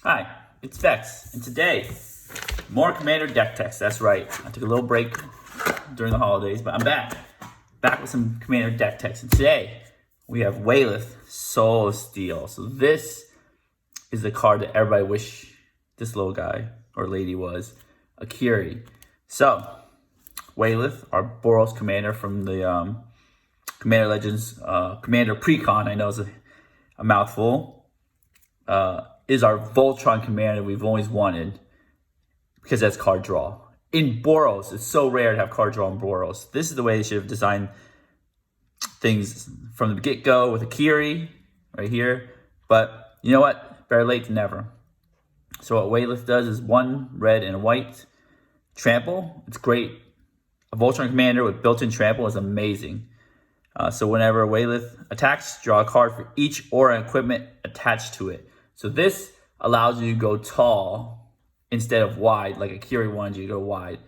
Hi, it's Vex, and today, more Commander deck techs. That's right. I took a little break during the holidays, but I'm back. Back with some Commander deck techs. And today, we have Wyleth, Soul of Steel. So this is the card that everybody wish this little guy or lady was. Akiri. So, Wyleth, our Boros commander from the Commander Legends, Commander Precon, I know is a mouthful. Is our Voltron commander we've always wanted because that's card draw. In Boros, it's so rare to have card draw in Boros. This is the way they should have designed things from the get-go with Akiri right here. But you know what? Better late than never. So what Wyleth does is 1 red and a white. Trample, it's great. A Voltron commander with built-in trample is amazing. So whenever Wyleth attacks, draw a card for each aura equipment attached to it. So this allows you to go tall instead of wide, like Akiri wanted you to go wide,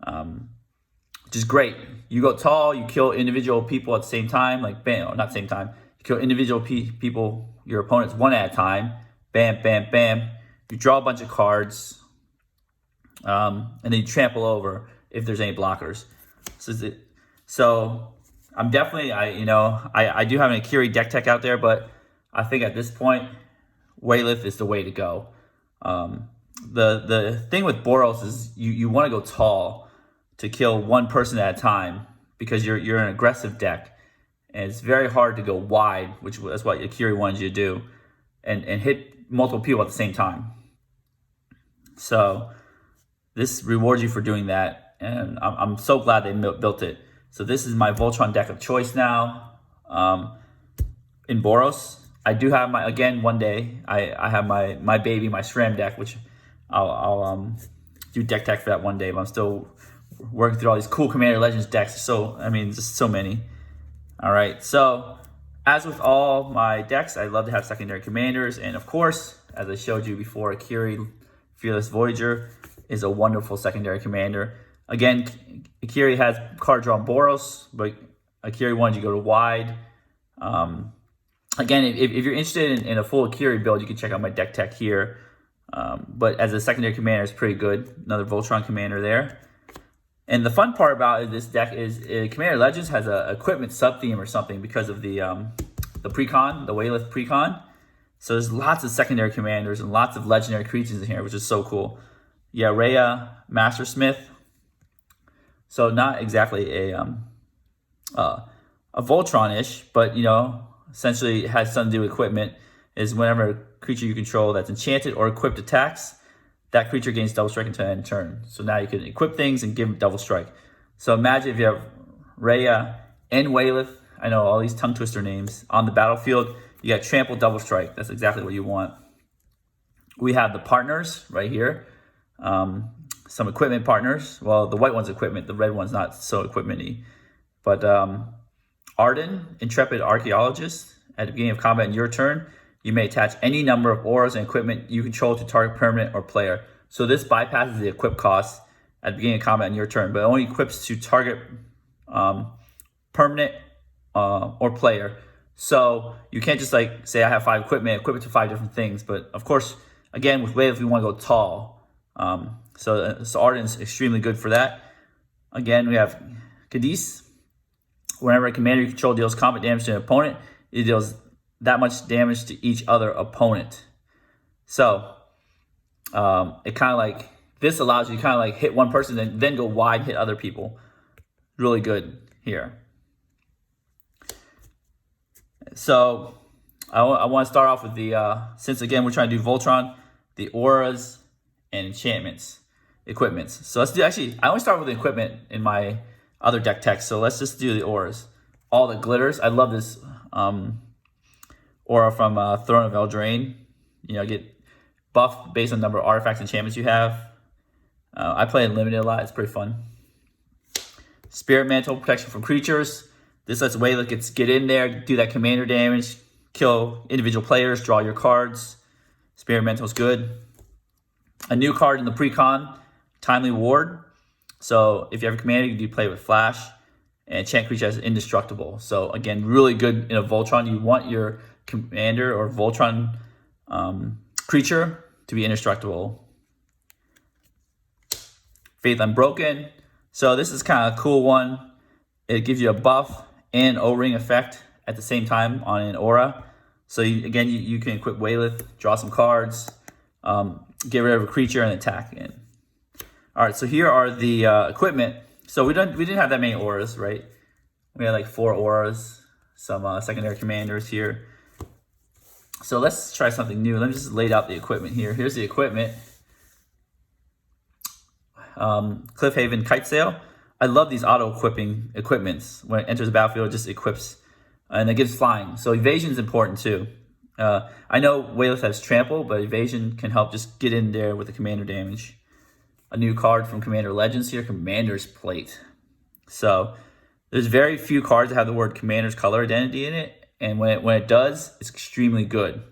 which is great. You go tall, you kill individual people at the same time, like bam, not same time. You kill individual people, your opponents one at a time. Bam, bam, bam. You draw a bunch of cards, and then you trample over if there's any blockers. So I'm definitely, I do have an Akiri deck tech out there, but I think at this point, Wyleth is the way to go. The thing with Boros is you want to go tall to kill one person at a time because you're an aggressive deck, and it's very hard to go wide, which that's what Akiri wanted you to do, and hit multiple people at the same time. So this rewards you for doing that, and I'm so glad they built it. So this is my Voltron deck of choice now. In Boros, I do have my, again, one day, I have my baby, my SRAM deck, which I'll do deck tech for that one day, but I'm still working through all these cool Commander Legends decks. So, just so many. All right, so as with all my decks, I love to have secondary commanders. And of course, as I showed you before, Akiri, Fearless Voyager, is a wonderful secondary commander. Again, Akiri has card draw on Boros, but Akiri wanted you to go to wide. Again, if you're interested in a full Akiri build, you can check out my deck tech here. But as a secondary commander, it's pretty good. Another Voltron commander there. And the fun part about this deck is Commander Legends has a equipment sub-theme or something because of the Precon, the Wyleth Precon. So there's lots of secondary commanders and lots of legendary creatures in here, which is so cool. Yeah, Rhea, Master Smith. So not exactly a Voltron-ish, but essentially it has something to do with equipment. Is whenever a creature you control that's enchanted or equipped attacks, that creature gains double strike until end turn. So now you can equip things and give them double strike. So imagine if you have Rhea and Wyleth, I know all these tongue twister names, on the battlefield, you got trample double strike. That's exactly what you want. We have the partners right here. Some equipment partners. Well, the white one's equipment, the red one's not so equipment-y. But Arden, Intrepid Archaeologist. At the beginning of combat in your turn, you may attach any number of auras and equipment you control to target permanent or player. So this bypasses the equip cost at the beginning of combat in your turn, but it only equips to target permanent or player. So you can't just say I have 5 equipment, equip it to 5 different things. But of course, again, with Wyleth, we want to go tall. So Arden's extremely good for that. Again, we have Cadiz. Whenever a commander you control deals combat damage to an opponent, it deals that much damage to each other opponent. So it kind of this allows you to kind of hit one person and then go wide and hit other people. Really good here. So I want to start off with the, since again we're trying to do Voltron, the auras and enchantments, equipments. So let's do, actually, I only start with the equipment in my other deck text. So let's just do the auras. All the glitters. I love this aura from Throne of Eldraine. Get buffed based on the number of artifacts and enchantments you have. I play Unlimited a lot. It's pretty fun. Spirit Mantle, protection from creatures. This lets Wyleth get in there, do that commander damage, kill individual players, draw your cards. Spirit Mantle is good. A new card in the Precon, Timely Ward. So if you have a commander, you can play with Flash. And enchant creature as indestructible. So again, really good in a Voltron. You want your commander or Voltron creature to be indestructible. Faith Unbroken. So this is kind of a cool one. It gives you a buff and O-ring effect at the same time on an aura. So again, you can equip Wyleth, draw some cards, get rid of a creature, and attack in. All right, so here are the equipment. So we didn't have that many auras, right? We had like 4 auras, some secondary commanders here. So let's try something new. Let me just lay out the equipment here. Here's the equipment. Cliffhaven Kite Sail. I love these auto-equipping equipments. When it enters the battlefield, it just equips, and it gives flying. So evasion is important too. I know Wyleth has trample, but evasion can help just get in there with the commander damage. A new card from Commander Legends here, Commander's Plate. So there's very few cards that have the word Commander's color identity in it, and when it does, it's extremely good.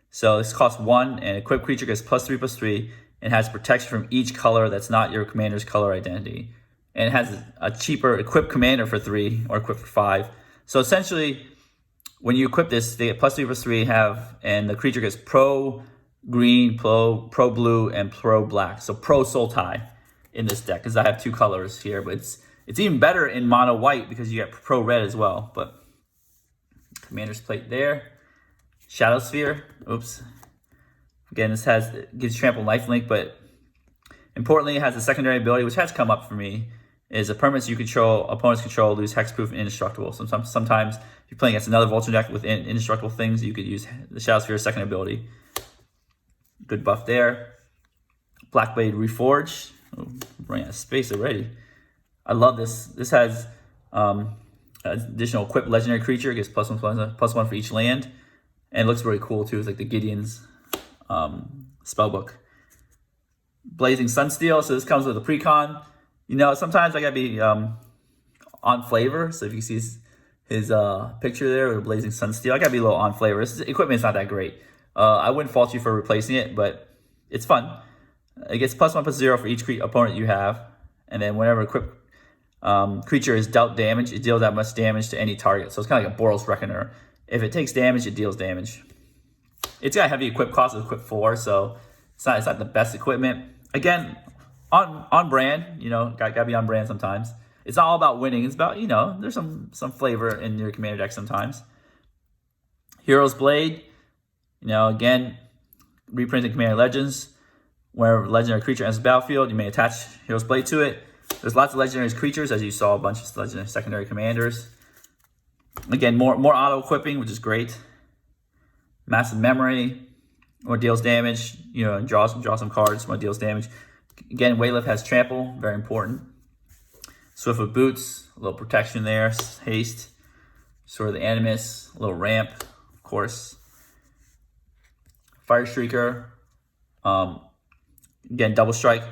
So this costs 1, and equipped creature gets +3/+3, and has protection from each color that's not your commander's color identity. And it has a cheaper equipped commander for 3 or equipped for 5. So essentially, when you equip this, they get +3/+3 and the creature gets pro green, pro blue, and pro black. So pro soul tie in this deck, because I have 2 colors here, but it's even better in mono white because you get pro red as well. But Commander's Plate there. Shadow Sphere. Oops. Again, this gives trample lifelink, but importantly, it has a secondary ability, which has come up for me, is a permanent you control, opponents control, lose hexproof and indestructible. Sometimes if you're playing against another Voltron deck with indestructible things, you could use the Shadow Sphere's second ability. Good buff there. Blackblade Reforged. Oh, running out of space already. I love this. This has additional equipped legendary creature. It gets +1/+1 for each land. And it looks really cool too. It's like the Gideon's spellbook. Blazing Sunsteel. So this comes with a precon. You know, sometimes I gotta be on flavor. So if you see his picture there with Blazing Sunsteel, I gotta be a little on flavor. This equipment's not that great. I wouldn't fault you for replacing it, but it's fun. It gets +1/+0 for each opponent you have, and then whenever equipped creature is dealt damage, it deals that much damage to any target. So it's kind of like a Boros Reckoner. If it takes damage, it deals damage. It's got a heavy equip cost of equip 4, so it's not the best equipment. Again, on brand, you know, gotta be on brand sometimes. It's not all about winning. It's about, you know, there's some flavor in your commander deck sometimes. Hero's Blade, you know, again, reprinting Commander Legends. Whenever legendary creature enters the battlefield, you may attach Hero's Blade to it. There's lots of legendary creatures, as you saw a bunch of legendary secondary commanders. Again, more auto equipping, which is great. Massive Memory, or deals damage. You know, draw some cards when it deals damage. Again, Wyleth has trample, very important. Swift of Boots, a little protection there. Haste, sort of the Animus, a little ramp, of course. Fire Streaker, again, double strike.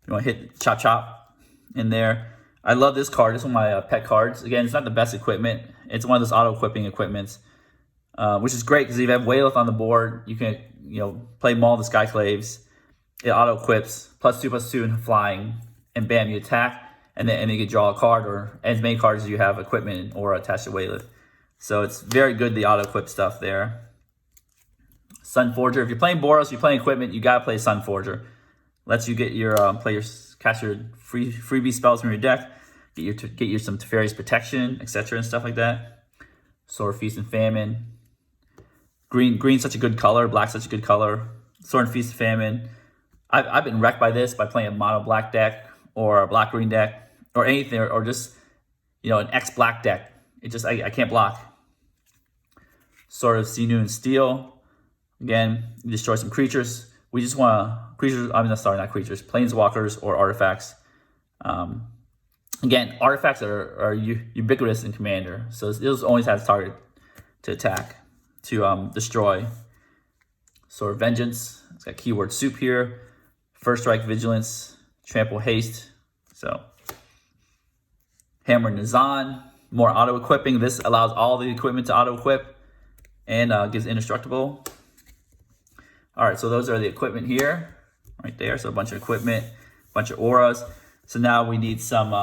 You want to hit chop chop in there. I love this card. This is one of my pet cards. Again, it's not the best equipment. It's one of those auto equipping equipments, which is great because if you have Wyleth on the board, you can play Maul the Skyclaves. It auto equips +2/+2 and flying, and bam, you attack, and then you can draw a card or as many cards as you have equipment or attached to Wyleth. So it's very good, the auto equip stuff there. Sunforger. If you're playing Boros, you're playing equipment, you gotta play Sunforger. Lets you get your cast your freebie spells from your deck, get your some Teferi's protection, etc. and stuff like that. Sword Feast and Famine. Green's such a good color. Black's such a good color. Sword and Feast and Famine. I've been wrecked by this by playing a mono black deck or a black green deck or anything or just an X black deck. It just I can't block. Sword of Sinew and Steel. Again, you destroy some creatures. We just want not creatures, planeswalkers or artifacts. Again, artifacts are ubiquitous in Commander, so this always has target to attack, to destroy. Sword of Vengeance. It's got keyword soup here. First Strike, Vigilance, Trample, Haste. So Hammer Nazan, more auto equipping. This allows all the equipment to auto equip and gives indestructible. All right, so those are the equipment here, right there. So a bunch of equipment, a bunch of auras. So now we need some,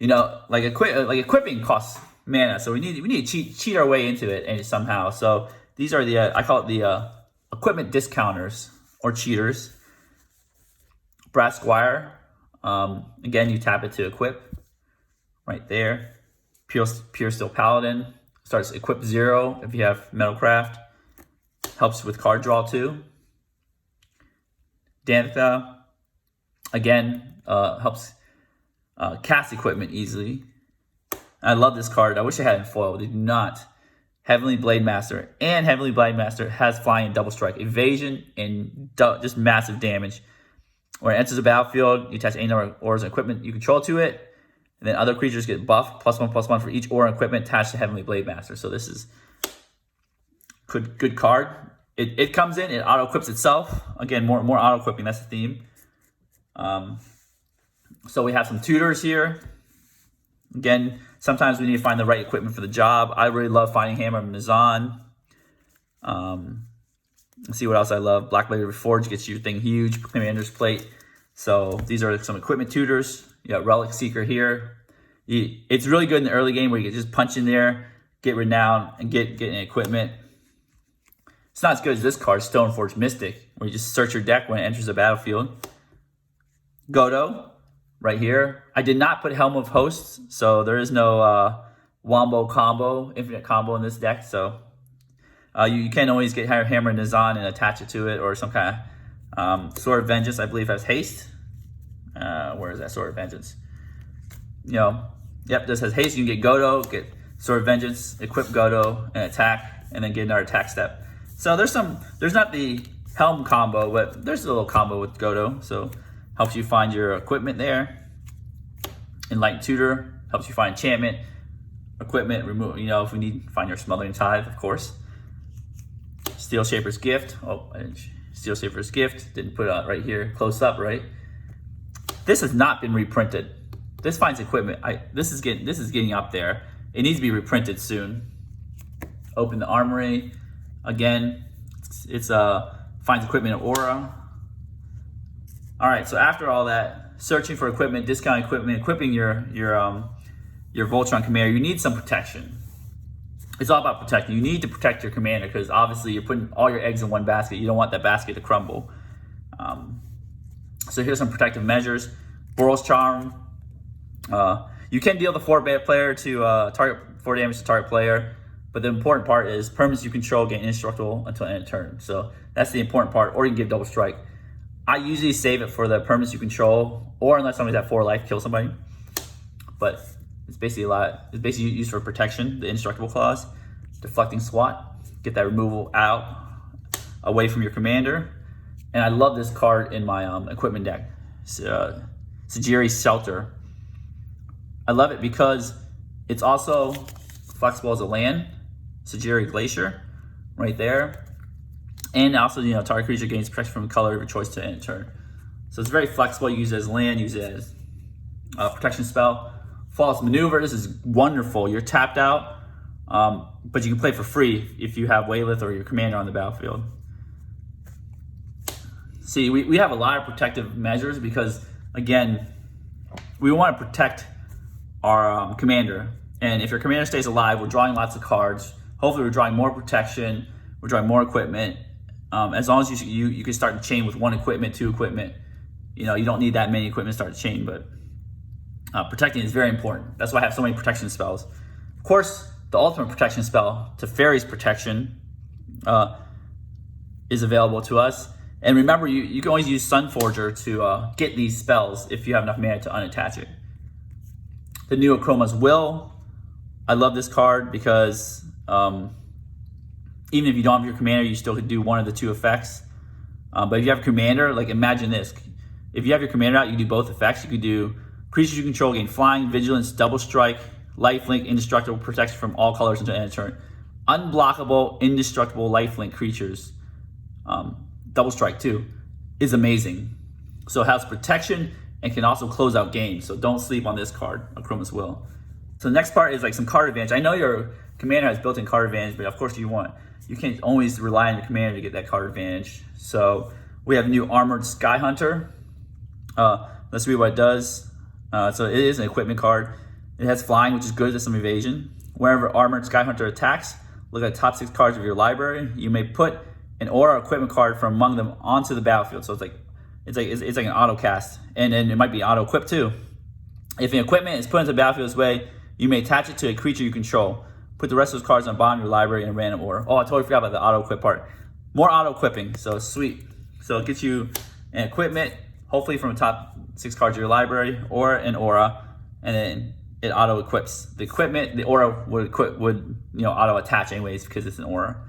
equipping costs mana. So we need to cheat our way into it and somehow. So these are the I call it the equipment discounters or cheaters. Brass Squire, again, you tap it to equip right there. Pure Steel Paladin starts equip 0 if you have Metalcraft. Helps with card draw too. Dantha, again, helps cast equipment easily. I love this card. I wish I had it in foil. They do not. Heavenly Blade Master, and Heavenly Blade Master has flying and double strike, evasion, and just massive damage. When it enters the battlefield, you attach any number of ores and equipment you control to it, and then other creatures get buffed +1/+1 for each ore and equipment attached to Heavenly Blade Master. So this is good card. It comes in, it auto equips itself. Again, more auto equipping. That's the theme. So we have some tutors here. Again, sometimes we need to find the right equipment for the job. I really love finding Hammer of Nazan. Let's see what else I love. Black Blade Reforged gets your thing huge. Commander's Plate. So these are some equipment tutors. You got Relic Seeker here. It's really good in the early game where you can just punch in there, get Renown, and get an equipment. It's not as good as this card, Stoneforge Mystic, where you just search your deck when it enters the battlefield. Godo, right here. I did not put Helm of Hosts, so there is no Wombo combo, infinite combo in this deck. So you can always get Hammer and Nazan and attach it to it, or some kind of Sword of Vengeance, I believe has haste. Where is that Sword of Vengeance? Yep, this has haste. You can get Godo, get Sword of Vengeance, equip Godo, and attack, and then get another attack step. So there's not the Helm combo, but there's a little combo with Godo. So helps you find your equipment there. Enlightened Tutor helps you find enchantment, equipment, remove, if we need, find your Smothering Tithe, of course. Steel Shaper's Gift. Steel Shaper's Gift. Didn't put it right here, close up, right? This has not been reprinted. This finds equipment. This is getting up there. It needs to be reprinted soon. Open the Armory. Again, it's finds equipment of Aura. All right, so after all that, searching for equipment, discount equipment, equipping your Voltron commander, you need some protection. It's all about protecting. You need to protect your commander because obviously you're putting all your eggs in one basket. You don't want that basket to crumble. So here's some protective measures. Boros Charm. You can deal the 4 player to target 4 damage to target player, but the important part is permanents you control gain indestructible until end of turn. So that's the important part. Or you can give double strike. I usually save it for the permanents you control, or unless somebody's at 4 life, kill somebody. But it's basically used for protection. The indestructible clause, deflecting SWAT, get that removal out away from your commander. And I love this card in my equipment deck, Sajiri's Shelter. I love it because it's also flexible as a land, Sajiri Glacier, right there. And also, target creature gains protection from the color of your choice to end turn. So it's very flexible. You use it as land, use it as a protection spell. Flawless Maneuver, this is wonderful. You're tapped out, but you can play for free if you have Wyleth or your commander on the battlefield. See, we have a lot of protective measures because, again, we want to protect our commander. And if your commander stays alive, we're drawing lots of cards. Hopefully we're drawing more protection, we're drawing more equipment. As long as you can start the chain with 1 equipment, 2 equipment. You don't need that many equipment to start the chain, but protecting is very important. That's why I have so many protection spells. Of course, the ultimate protection spell, Teferi's Protection, is available to us. And remember, you can always use Sunforger to get these spells if you have enough mana to unattach it. The new Achroma's Will. I love this card because even if you don't have your commander, you still could do one of the 2 effects. But if you have a commander, like imagine this. If you have your commander out, you can do both effects. You could do creatures you control gain flying, vigilance, double strike, lifelink, indestructible protection from all colors until end of turn. Unblockable, indestructible lifelink creatures. Double strike too is amazing. So it has protection and can also close out games. So don't sleep on this card, Achroma's Will. So the next part is like some card advantage. I know your commander has built-in card advantage, but of course you can't always rely on your commander to get that card advantage. So we have new Armored Sky Hunter. Let's read what it does. So it is an equipment card. It has flying, which is good. There's some evasion. Whenever Armored Sky Hunter attacks, look at the top 6 cards of your library. You may put an aura equipment card from among them onto the battlefield. So it's like an auto cast, and then it might be auto equip too. If an equipment is put into the battlefield this way, you may attach it to a creature you control. Put the rest of those cards on the bottom of your library in a random order. Oh, I totally forgot about the auto equip part. More auto equipping, so sweet. So it gets you an equipment, hopefully from the top 6 cards of your library, or an aura, and then it auto equips. The equipment, the aura would auto attach anyways because it's an aura.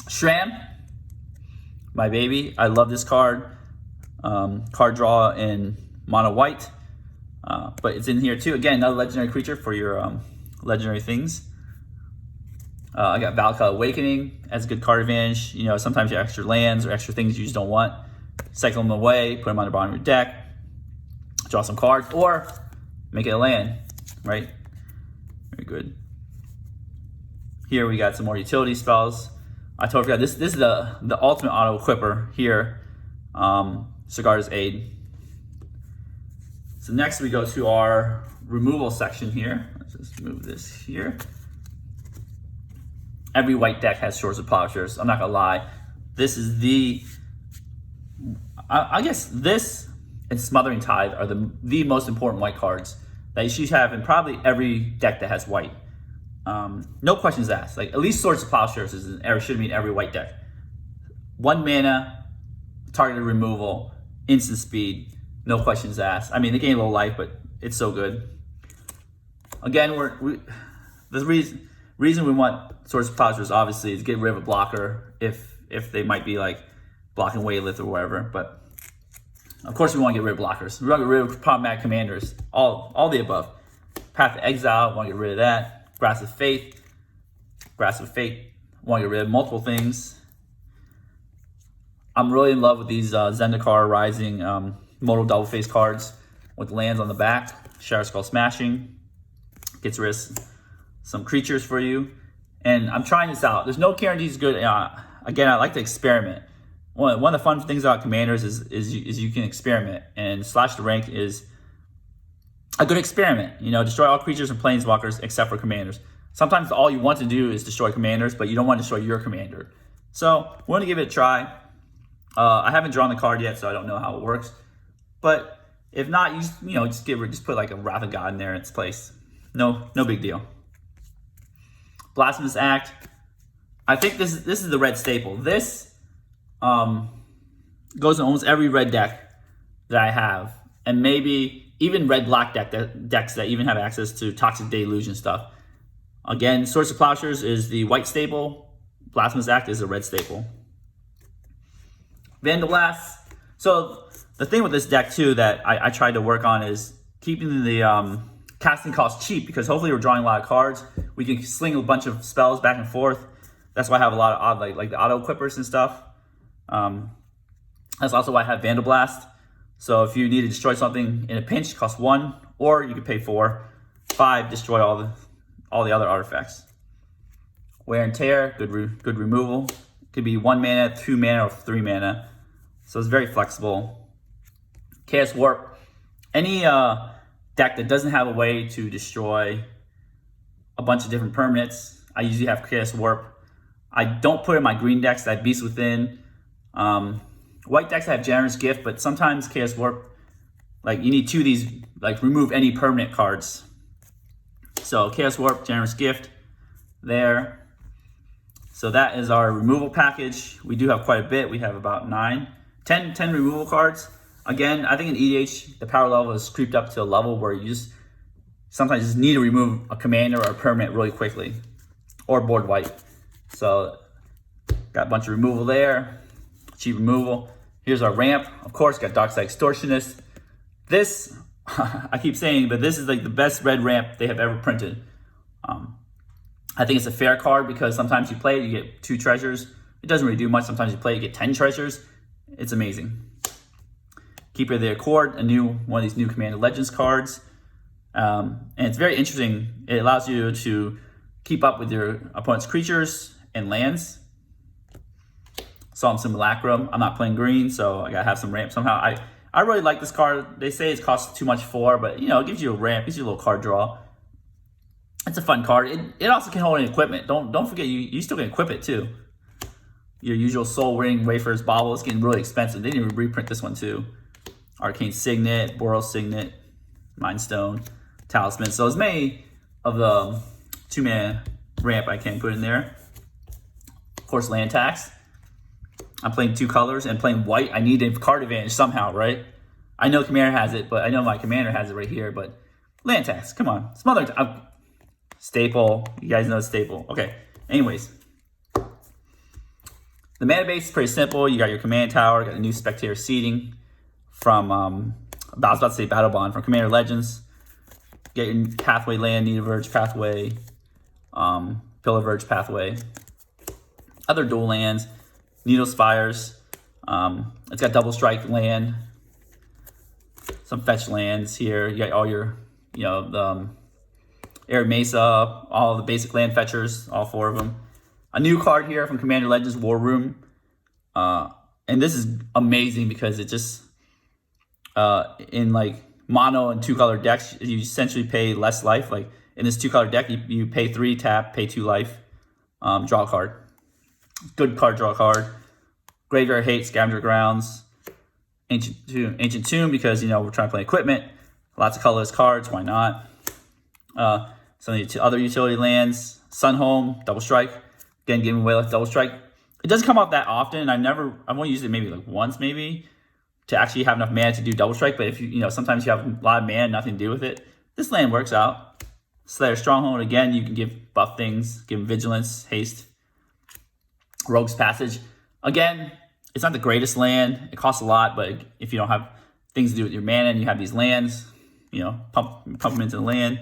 Shram, my baby. I love this card. Card draw in mono white, but it's in here too. Again, another legendary creature for your legendary things. I got Valka Awakening as a good card advantage. You know, sometimes you have extra lands or extra things you just don't want. Cycle them away, put them on the bottom of your deck, draw some cards, or make it a land, right? Very good. Here we got some more utility spells. I totally forgot, this is the ultimate auto equipper here, Sigarda's Aid. So next we go to our removal section here. Let's just move this here. Every white deck has Swords of Plowshares. I'm not gonna lie. This is I guess this and Smothering Tithe are the most important white cards that you should have in probably every deck that has white. No questions asked. Like, at least Swords of Plowshares should be in every white deck. 1 mana, targeted removal, instant speed, no questions asked. I mean, they gain a little life, but it's so good. Again, the reason we want Swords of Plowshares obviously is to get rid of a blocker if they might be like blocking Wyleth or whatever. But of course, we want to get rid of blockers. We want to get rid of problematic commanders. All the above. Path to Exile, want to get rid of that. Grasp of Fate. Want to get rid of multiple things. I'm really in love with these Zendikar Rising modal double face cards with lands on the back. Shadow Skull Smashing. Gets rid of some creatures for you. And I'm trying this out. There's no guarantees good. Again, I like to experiment. One of the fun things about commanders is you can experiment, and Slash the Rank is a good experiment. You know, destroy all creatures and planeswalkers except for commanders. Sometimes all you want to do is destroy commanders, but you don't want to destroy your commander. So we're gonna give it a try. I haven't drawn the card yet, so I don't know how it works. But if not, just put like a Wrath of God in there in its place. No big deal. Blasphemous Act. I think this is the red staple. This goes in almost every red deck that I have, and maybe even red-black decks that even have access to Toxic Deluge and stuff. Again, Swords of Plowshares is the white staple. Blasphemous Act is the red staple. Vandablast. So the thing with this deck too that I tried to work on is keeping the casting cost cheap, because hopefully we're drawing a lot of cards. We can sling a bunch of spells back and forth. That's why I have a lot of odd, like the auto equippers and stuff. That's also why I have Vandablast. So if you need to destroy something in a pinch, it costs 1, or you could pay 4, 5, destroy all the other artifacts. Wear and Tear, good removal. Could be 1 mana, 2 mana, or 3 mana. So it's very flexible. Chaos Warp. Any deck that doesn't have a way to destroy a bunch of different permanents, I usually have Chaos Warp. I don't put in my green decks that Beast Within. White decks have Generous Gift, but sometimes Chaos Warp, like you need 2 of these, like remove any permanent cards. So Chaos Warp, Generous Gift, there. So that is our removal package. We do have quite a bit. We have about 10 removal cards. Again, I think in EDH, the power level has creeped up to a level where you sometimes just need to remove a commander or a permanent really quickly, or board white. So got a bunch of removal there. Cheap removal. Here's our ramp. Of course, got Darkside Extortionist. This, I keep saying, but this is like the best red ramp they have ever printed. I think it's a fair card because sometimes you play it, you get 2 treasures. It doesn't really do much. Sometimes you play it, you get 10 treasures. It's amazing. Keeper of the Accord, one of these new Commander Legends cards. And it's very interesting. It allows you to keep up with your opponent's creatures and lands. Psalm Simulacrum. I'm not playing green, so I gotta have some ramp somehow. I really like this card. They say it costs too much for, but it gives you a ramp, gives you a little card draw. It's a fun card. It also can hold an equipment. Don't forget, you still can equip it too. your usual Soul Ring, Wafers, Bauble. It's getting really expensive. They didn't even reprint this one too. Arcane Signet, Boros Signet, Mind Stone, Talisman. So as many of the 2-mana ramp I can put in there. Of course, land tax. I'm playing 2 colors and playing white. I need a card advantage somehow, right? I know Commander has it, but I know my Commander has it right here. But land tax, come on. Some other staple. You guys know staple. Okay. Anyways, the mana base is pretty simple. You got your command tower, got the new spectator seating from I was about to say Battle Bond from Commander Legends. Get your pathway land, Needle Verge pathway, Pillar Verge pathway, other dual lands, Needle Spires. It's got double strike land, some fetch lands here. You got all your, the Arid Mesa, all the basic land fetchers, all 4 of them. A new card here from Commander Legends, War Room. And this is amazing because it just, in like mono and 2-color decks, you essentially pay less life. Like in this 2-color deck, you pay 3 tap, pay 2 life, draw a card. Good card, draw a card. Graveyard Hate, Scavenger Grounds, Ancient Tomb because, we're trying to play equipment. Lots of colorless cards, why not? Some of the other utility lands, Sunhome, Double Strike. Again, giving Wyleth Double Strike. It doesn't come out that often. I've only used it maybe like once maybe to actually have enough mana to do Double Strike. But if sometimes you have a lot of mana, nothing to do with it. This land works out. Slayer Stronghold, again, you can give buff things, give Vigilance, Haste, Rogue's Passage. Again, it's not the greatest land. It costs a lot, but if you don't have things to do with your mana and you have these lands, pump them into the land.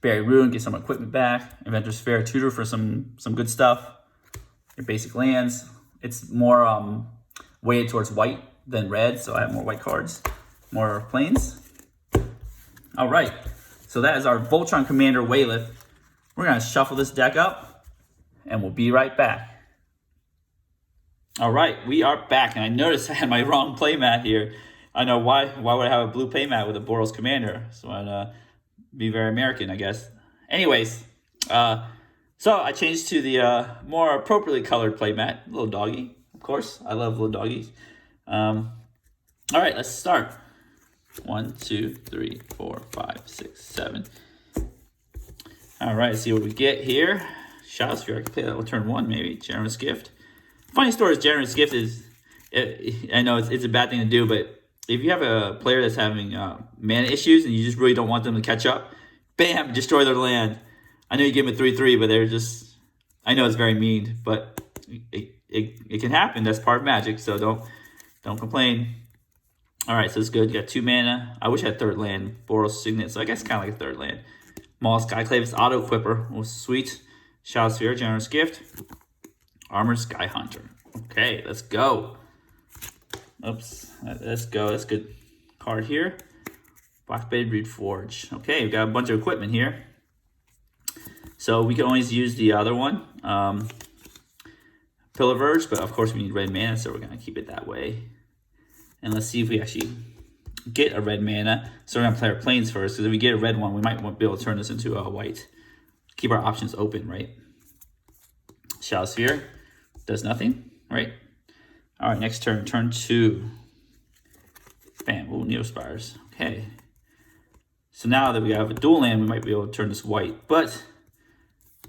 Bury Ruin, get some equipment back. Inventor's Fair, Tutor for some good stuff. Your basic lands. It's more weighted towards white than red, so I have more white cards, more planes. All right, so that is our Voltron Commander Wyleth. We're gonna shuffle this deck up, and we'll be right back. All right, we are back, and I noticed I had my wrong playmat here. I know why. Why would I have a blue playmat with a Boros Commander? So I'd be very American, I guess. Anyways, so I changed to the more appropriately colored playmat, little doggy. Of course, I love little doggies. All right, let's start. 1, 2, 3, 4, 5, 6, 7. All right, see what we get here. Shadow Sphere, I can play that on turn 1 maybe. Generous Gift. Funny story is Generous Gift is, I know it's a bad thing to do, but if you have a player that's having mana issues and you just really don't want them to catch up, bam, destroy their land. I know you give them a 3/3, but they're just, I know it's very mean, but it can happen. That's part of Magic, so don't complain. All right, so it's good. You got 2 mana. I wish I had 3rd land, Boros Signet, so I guess kind of like a 3rd land. Maul Skyclave's Auto Equipper was sweet. Shadow Sphere, Generous Gift. Armored Sky Hunter. Okay, let's go. Oops, let's go. That's a good card here. Blackblade Reed Forge. Okay, we've got a bunch of equipment here. So we can always use the other one, Pillar Verge, but of course we need red mana, so we're going to keep it that way. And let's see if we actually get a red mana. So we're going to play our planes first, because if we get a red one, we might be able to turn this into a white. Keep our options open, right? Shadow Sphere does nothing, right? All right, next turn, turn 2. Bam, ooh, Needle Spires. Okay. So now that we have a dual land, we might be able to turn this white. But,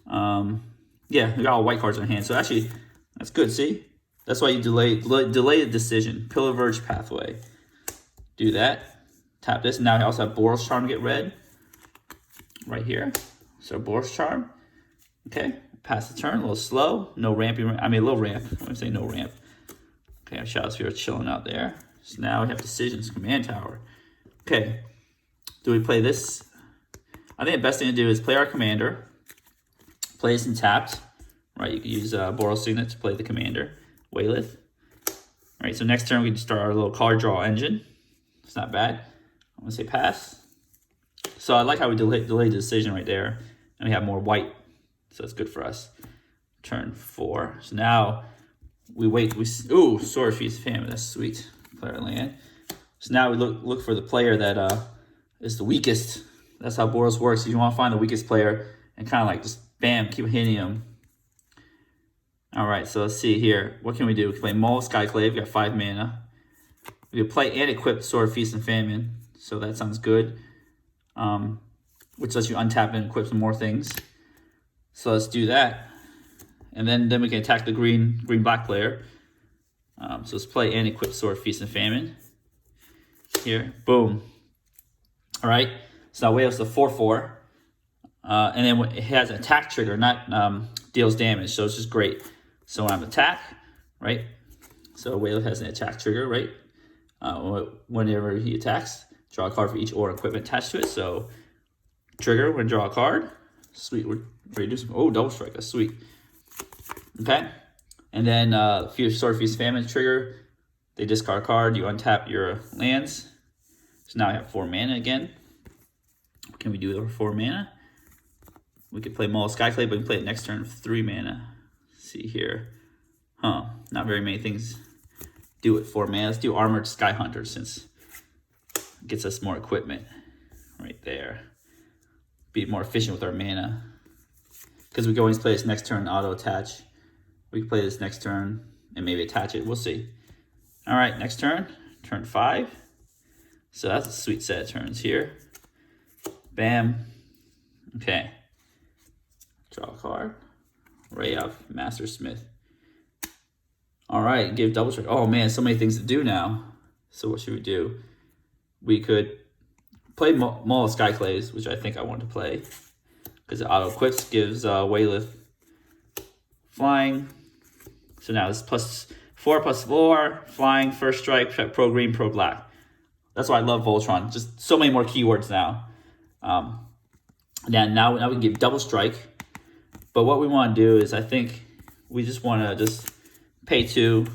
yeah, we got all white cards in hand. So actually, that's good, see? That's why you delay the decision. Pillar Verge Pathway. Do that. Tap this. Now I also have Boros Charm to get red. Right here. So Boros Charm. Okay. Pass the turn. A little slow. No ramping. I mean, a little ramp. I want to say no ramp. Okay, our Shadow Sphere chilling out there. So now we have decisions. Command Tower. Okay. Do we play this? I think the best thing to do is play our commander. Play this tapped. Right, you can use Boros Signet to play the commander. Wyleth. All right, so next turn we can start our little card draw engine. It's not bad. I'm going to say pass. So I like how we delay the decision right there. And we have more white. So that's good for us. Turn 4. So now we wait. Ooh, Sword Feast Famine. That's sweet. Player land. So now we look for the player that is the weakest. That's how Boros works. You want to find the weakest player and kind of like just bam, keep hitting him. All right, so let's see here. What can we do? We can play Maul Skyclave. We got 5 mana. We can play and equip Sword of Feast and Famine. So that sounds good. Which lets you untap and equip some more things. So let's do that. And then we can attack the green-black player. So let's play and equip Sword of Feast and Famine. Here, boom. All right, so now Wyleth is a 4/4. And then it has an attack trigger, not deals damage. So it's just great. So when I'm attack, right? So Wyleth has an attack trigger, right? Whenever he attacks, draw a card for each aura equipment attached to it. So trigger when draw a card. Sweet, we're ready to do some. Oh, double strike, that's sweet. Okay, and then Sword of Feast Famine trigger. They discard a card. You untap your lands. So now I have 4 mana again. What can we do with 4 mana? We could play Maul Skyclave, but we can play it next turn with 3 mana. Let's see here. Not very many things do with 4 mana. Let's do Armored Sky Hunter since it gets us more equipment right there. Be more efficient with our mana. Because we can always play this next turn, auto attach. We can play this next turn and maybe attach it. We'll see. All right, next turn, turn 5. So that's a sweet set of turns here. Bam. Okay. Draw a card. Ray of Master Smith. All right, give double strike. Oh man, so many things to do now. So what should we do? We could play Maul Skyclaves, which I think I want to play. Because it auto equips, gives Wyleth flying. So now it's +4/+4, flying, first strike, pro green, pro black. That's why I love Voltron. Just so many more keywords now. Now we can give double strike. But what we want to do is I think we just want to just pay 2,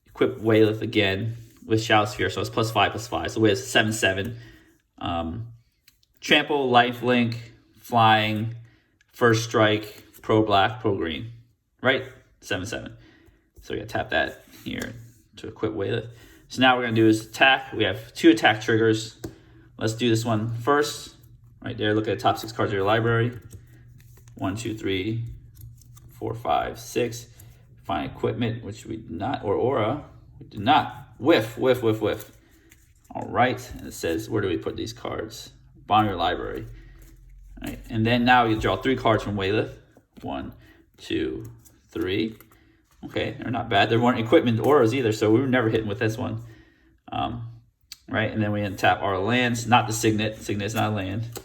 equip Wyleth again with Shadow Sphere. So it's +5/+5. So we have 7/7. Trample, lifelink, flying, first strike, pro black, pro green. Right? 7/7. So we gotta tap that here to equip Wyleth. So now what we're gonna do is attack. We have 2 attack triggers. Let's do this one first. Right there, look at the top 6 cards of your library. 1, 2, 3, 4, 5, 6. Find equipment, which we did not, or aura. We did not. Whiff, whiff, whiff, whiff. All right, and it says, where do we put these cards? Bottom of your library. All right, and then now you draw 3 cards from Wyleth. 1, 2, 3. Okay, they're not bad. There weren't equipment auras either, so we were never hitting with this one. Right, and then we untap our lands, not the Signet. Signet's not a land.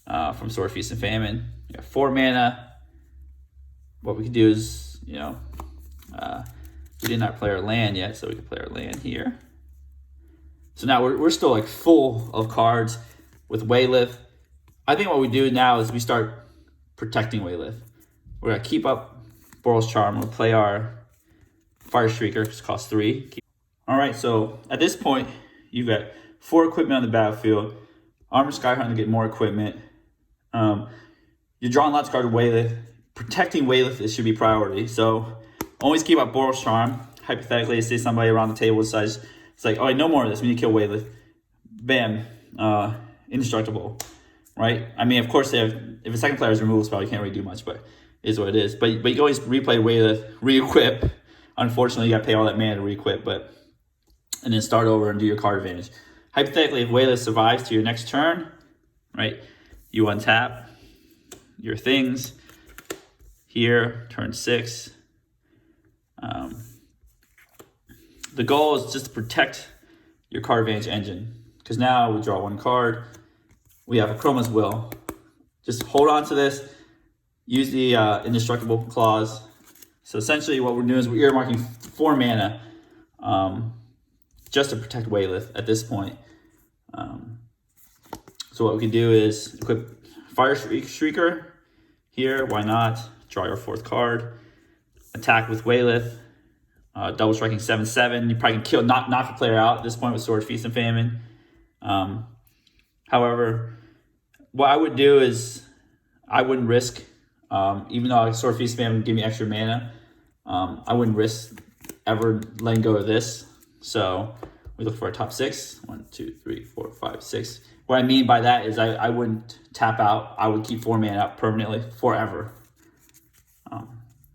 From Sword of Feast and Famine. We got 4 mana. What we can do is, we did not play our land yet, so we can play our land here. So now we're still like full of cards with Wyleth. I think what we do now is we start protecting Wyleth. We're gonna keep up Boros Charm. We'll play our Fire Shrieker, which costs 3. All right, so at this point, you've got 4 equipment on the battlefield. Armored Sky Hunter to get more equipment. You're drawing lots of cards with Wyleth. Protecting Wyleth should be priority. So always keep up Boros Charm. Hypothetically, say somebody around the table decides, it's like, oh, no more of this. We need to kill Wyleth. Bam. Indestructible. Right? I mean, of course, if a second player is removed spell, you can't really do much, but it is what it is. But you can always replay Wyleth, re-equip. Unfortunately, you got to pay all that mana to re-equip, and then start over and do your card advantage. Hypothetically, if Wyleth survives to your next turn, right, you untap your things here, turn 6. The goal is just to protect your card advantage engine, because now we draw 1 card. We have a Chroma's Will. Just hold on to this. Use the indestructible clause. So essentially what we're doing is we're earmarking 4 mana just to protect Wyleth at this point. So what we can do is equip Fire Shrieker here. Why not? Draw your 4th card. Attack with Wyleth. Double striking 7/7. You probably can kill, knock the player out at this point with Sword, Feast, and Famine. However, what I would do is I wouldn't risk, even though Sword, Feast, and Famine would give me extra mana, I wouldn't risk ever letting go of this. So we look for a top 6. 1, 2, 3, 4, 5, 6. What I mean by that is I wouldn't tap out. I would keep 4 mana up permanently forever.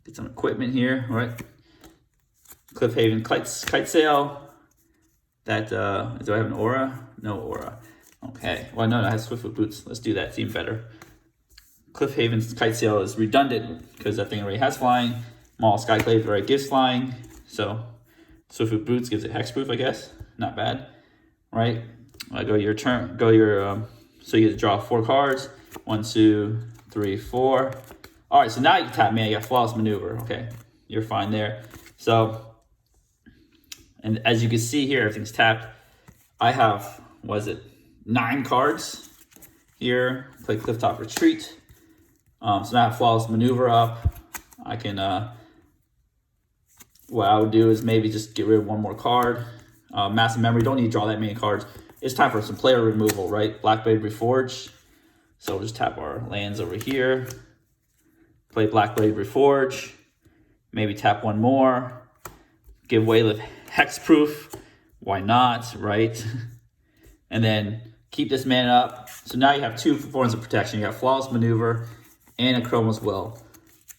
Get some equipment here, right? Cliffhaven kite sail. That, do I have an aura? No aura. Okay, well, no, I have Swiftfoot boots. Let's do that, it's even better. Cliffhaven's kite sail is redundant because that thing already has flying. Maul Skyclave already gives flying. So Swiftfoot boots gives it hexproof, I guess. Not bad, right? Go your turn, so you get to draw 4 cards. 1, 2, 3, 4. All right, so now you can tap mana. You got Flawless Maneuver. Okay, you're fine there. So, and as you can see here, everything's tapped. I have, 9 cards here. Play Clifftop Retreat. So now I have Flawless Maneuver up. I can, what I would do is maybe just get rid of 1 more card. Massive Memory, don't need to draw that many cards. It's time for some player removal, right? Blackblade Reforge. So we'll just tap our lands over here. Play Blackblade Reforge. Maybe tap 1 more. Give Wyleth hexproof. Why not, right? And then keep this mana up. So now you have 2 forms of protection. You got Flawless Maneuver and a Chroma's Will.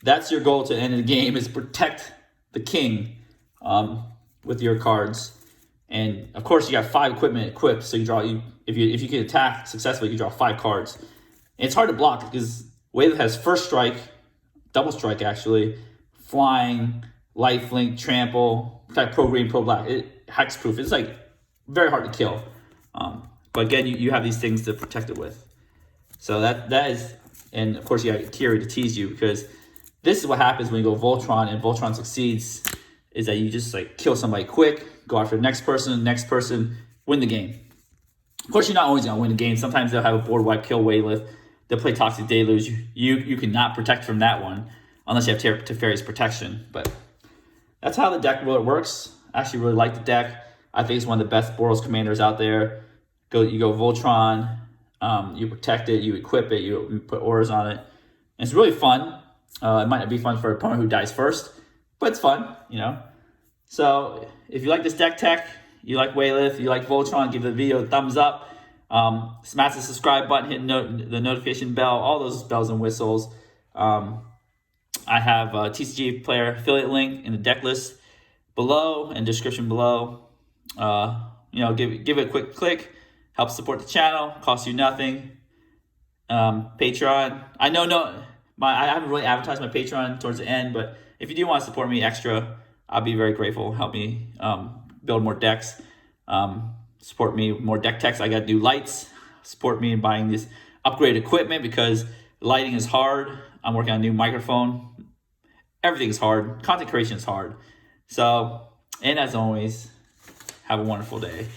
That's your goal to the end of the game, is protect the king with your cards. And of course you got 5 equipment equipped, so you draw, if you can attack successfully, you draw 5 cards. And it's hard to block because Wyleth has First Strike, Double Strike actually, Flying, Lifelink, Trample, Protect Pro Green, Pro Black, hexproof. It's like very hard to kill. But again, you have these things to protect it with. So that is, and of course you got Kiri to tease you, because this is what happens when you go Voltron and Voltron succeeds, is that you just like kill somebody quick, go after the next person, win the game. Of course, you're not always gonna win the game. Sometimes they'll have a board wipe, kill Wyleth. They'll play Toxic Deluge. You cannot protect from that one unless you have Teferi's protection. But that's how the deck really works. I actually really like the deck. I think it's one of the best Boros commanders out there. You go Voltron, you protect it, you equip it, you put auras on it. And it's really fun. It might not be fun for an opponent who dies first, but it's fun, you know. So if you like this deck tech, you like Wyleth, you like Voltron, give the video a thumbs up. Smash the subscribe button, hit the notification bell, all those bells and whistles. I have a TCG player affiliate link in the deck list below and description below. You know, give it a quick click, help support the channel, costs you nothing. Patreon, I haven't really advertised my Patreon towards the end, but if you do want to support me extra, I'll be very grateful. Help me build more decks. Support me with more deck techs. I got new lights. Support me in buying this upgraded equipment because lighting is hard. I'm working on a new microphone. Everything's hard. Content creation is hard. So, and as always, have a wonderful day.